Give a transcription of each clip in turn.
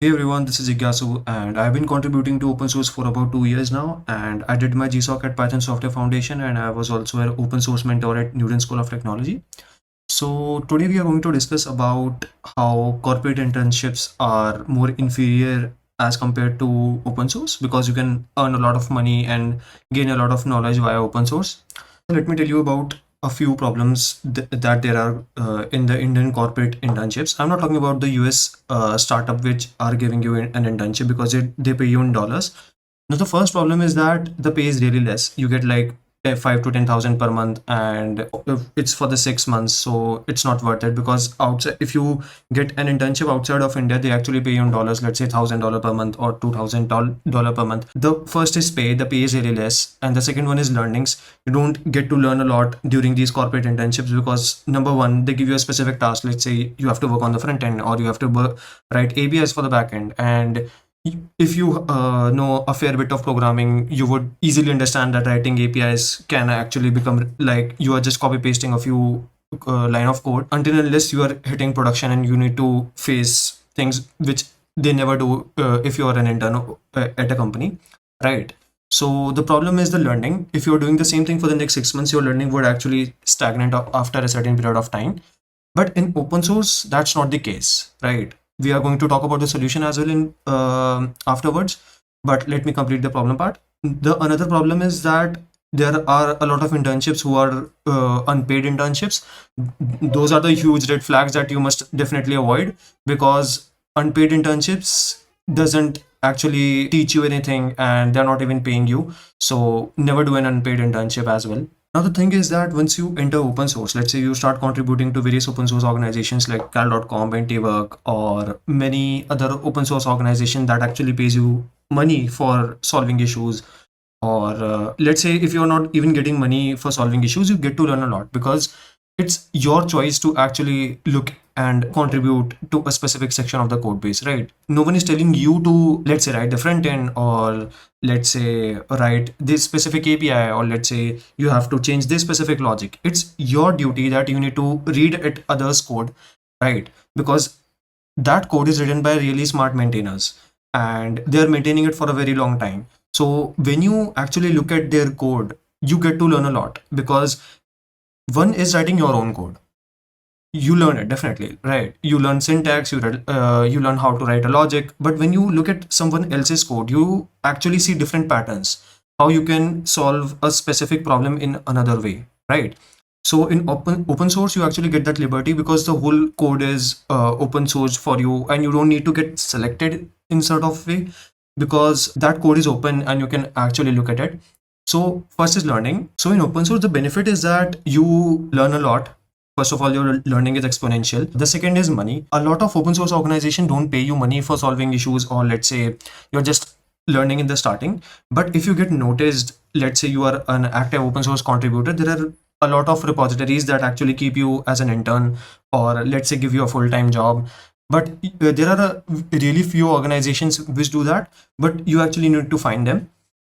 Hey everyone, this is Igyasu and I've been contributing to open source for about 2 years now, and I did my GSoC at Python Software Foundation, and I was also an open source mentor at Newton School of Technology. So today we are going to discuss about how corporate internships are more inferior as compared to open source because you can earn a lot of money and gain a lot of knowledge via open source. Let me tell you about a few problems that there are in the Indian corporate internships. I'm not talking about the US startup which are giving you an internship because they pay you in dollars. Now, the first problem is that the pay is really less. You get like 5 to 10,000 per month, and it's for the 6 months, so it's not worth it because outside, if you get an internship outside of India, they actually pay you in dollars. Let's say $1,000 per month or $2,000 per month. The first is pay. The pay is really less, and the second one is learnings. You don't get to learn a lot during these corporate internships because number one, they give you a specific task. Let's say you have to work on the front end or you have to write APIs for the back end, and if you know a fair bit of programming, you would easily understand that writing APIs can actually become like you are just copy pasting a few line of code until unless you are hitting production and you need to face things which they never do if you are an intern at a company, right? So the problem is the learning. If you're doing the same thing for the next 6 months, your learning would actually stagnate after a certain period of time. But in open source, that's not the case, right? We are going to talk about the solution as well in afterwards. But let me complete the problem part. The another problem is that there are a lot of internships who are unpaid internships. Those are the huge red flags that you must definitely avoid because unpaid internships doesn't actually teach you anything and they're not even paying you. So never do an unpaid internship as well. Now, the thing is that once you enter open source, let's say you start contributing to various open source organizations like cal.com, Work, or many other open source organizations that actually pays you money for solving issues. Or let's say if you're not even getting money for solving issues, you get to learn a lot because it's your choice to actually look and contribute to a specific section of the code base, right? No one is telling you to, let's say, write the front end or let's say write this specific API or let's say you have to change this specific logic. It's your duty that you need to read at others' code, right? Because that code is written by really smart maintainers and they're maintaining it for a very long time. So when you actually look at their code, you get to learn a lot because one is writing your own code. You learn it definitely, right? You learn syntax, you learn how to write a logic. But when you look at someone else's code, you actually see different patterns, how you can solve a specific problem in another way, right? So in open source, you actually get that liberty because the whole code is open source for you, and you don't need to get selected in sort of way because that code is open and you can actually look at it. So first is learning. So in open source, the benefit is that you learn a lot. First of all, your learning is exponential. The second is money. A lot of open source organizations don't pay you money for solving issues, or let's say you're just learning in the starting. But if you get noticed, let's say you are an active open source contributor, there are a lot of repositories that actually keep you as an intern, or let's say give you a full-time job. But there are really few organizations which do that, but you actually need to find them.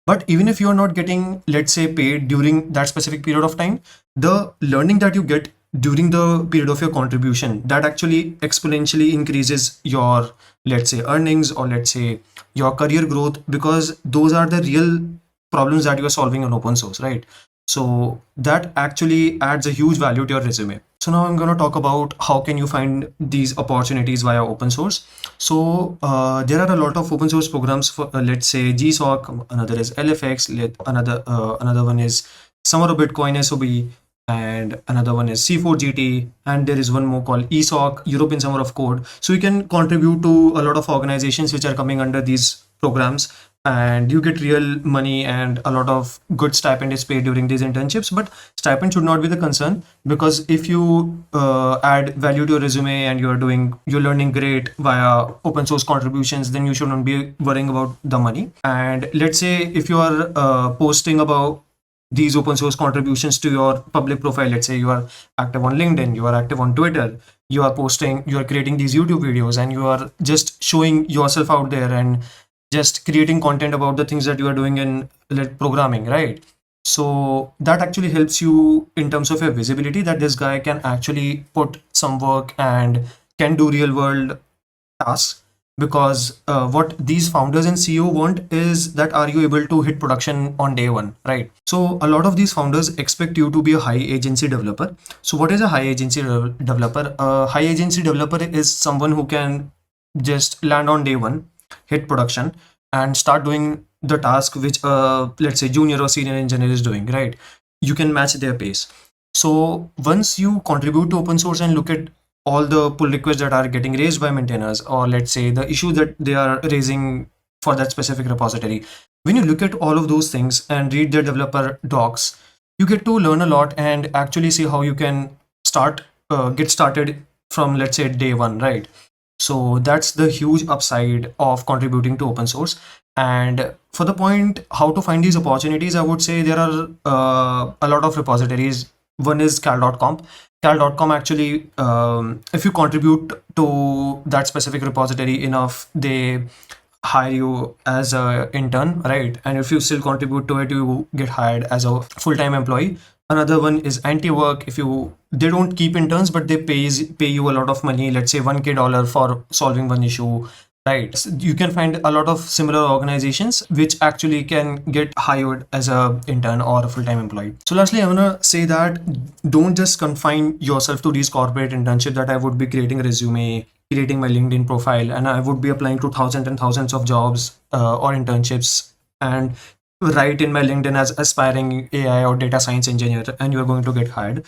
But even if you are not getting, let's say, paid during that specific period of time, the learning that you get during the period of your contribution, that actually exponentially increases your, let's say, earnings or let's say your career growth, because those are the real problems that you are solving on open source, right? So that actually adds a huge value to your resume. So now I'm going to talk about how can you find these opportunities via open source. So there are a lot of open source programs for let's say GSoC, another is LFX, another one is Summer of Bitcoin SOB, and another one is C4GT, and there is one more called ESOC, European Summer of Code. So you can contribute to a lot of organizations which are coming under these programs, and you get real money and a lot of good stipend is paid during these internships. But stipend should not be the concern, because if you add value to your resume and you're learning great via open source contributions, then you shouldn't be worrying about the money. And let's say if you are posting about these open source contributions to your public profile, let's say you are active on LinkedIn, you are active on Twitter, you are creating these YouTube videos, and you are just showing yourself out there and just creating content about the things that you are doing in programming, right? So that actually helps you in terms of your visibility, that this guy can actually put some work and can do real world tasks. because what these founders and CEO want is that are you able to hit production on day one, right? So a lot of these founders expect you to be a high agency developer. So what is a high agency developer? A high agency developer is someone who can just land on day one, hit production, and start doing the task which let's say junior or senior engineer is doing, right? You can match their pace. So once you contribute to open source and look at all the pull requests that are getting raised by maintainers, or let's say the issue that they are raising for that specific repository, when you look at all of those things and read their developer docs, you get to learn a lot and actually see how you can get started from, let's say, day one, right? So that's the huge upside of contributing to open source. And for the point how to find these opportunities, I would say there are a lot of repositories. One is cal.com. Cal.com actually, if you contribute to that specific repository enough, they hire you as a intern, right? And if you still contribute to it, you get hired as a full-time employee. Another one is anti-work. If you They don't keep interns, but they pay you a lot of money, let's say $1K for solving one issue, right? So you can find a lot of similar organizations which actually can get hired as a intern or a full-time employee. So lastly, I want to say that don't just confine yourself to these corporate internships, that I would be creating a resume, creating my LinkedIn profile, and I would be applying to thousands and thousands of jobs or internships, and write in my LinkedIn as aspiring AI or data science engineer, and you're going to get hired.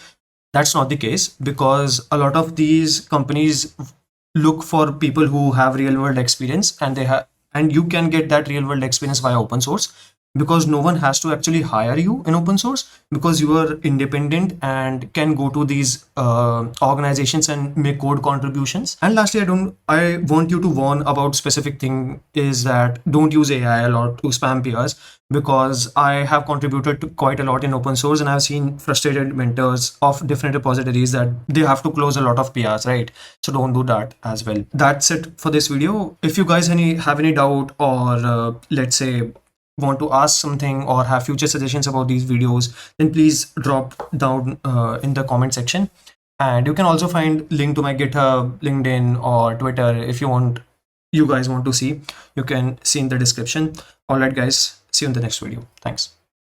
That's not the case, because a lot of these companies look for people who have real world experience, and you can get that real world experience via open source, because no one has to actually hire you in open source, because you are independent and can go to these organizations and make code contributions. And lastly, I want you to warn about specific thing, is that don't use AI a lot to spam peers, because I have contributed to quite a lot in open source, and I've seen frustrated mentors of different repositories that they have to close a lot of PRs, right? So don't do that as well. That's it for this video. If you guys have any doubt, or let's say want to ask something or have future suggestions about these videos, then please drop down in the comment section. And you can also find link to my GitHub, LinkedIn, or Twitter if you guys want to see. You can see in the description. All right, guys. See you in the next video. Thanks.